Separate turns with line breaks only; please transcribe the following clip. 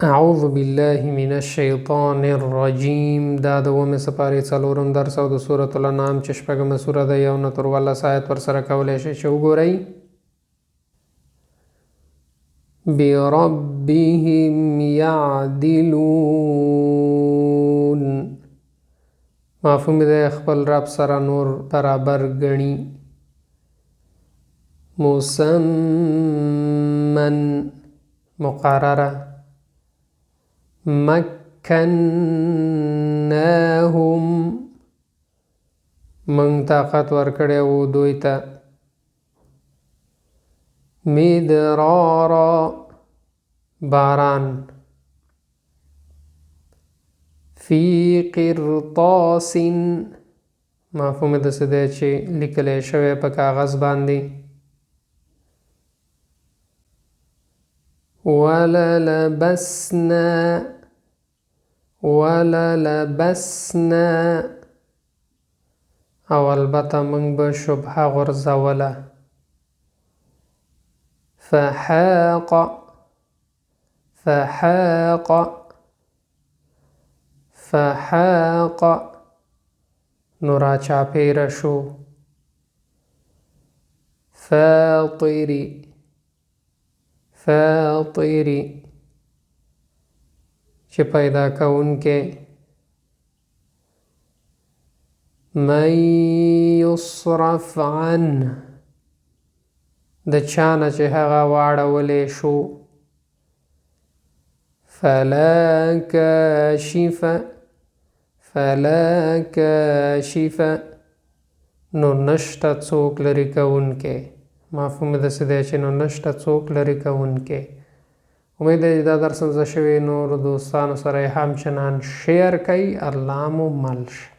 اعوذ بالله من الشیطان الرجیم. دا د اوومې سپارې څلورم درس او د سورة الانعام چې شپږمه سوره ده، 1 نه تر 14 آیت ورسره کولی شئ چې وګورئ. بربهم یعدلون، مفهوم دی خپل رب سره نور برابر ګڼي. مسمن مقرره، مکناهم من طاقت ورکړی وو دوی ته. مدرارا باران، فی قرطاس مفهوم د څه دی چې لیکلی شوی په کاغذ باندې. وللبسنا او البته موږ به شبهه غورځوله. فحاق نو راچاپېره شو. فاطری چې پیدا کوونکی. من یصرف عنه د چانه چې هغه واړولی شو. فلا کاشف نو نشته څوک لرې کوونکی. مفهوم د څه دی چې نو نشته څوک لرې کوونکی. امید دی دا درس مزه شوی، نور دوستانو سره یې همچنان شیر کوي. الله مو مل شه.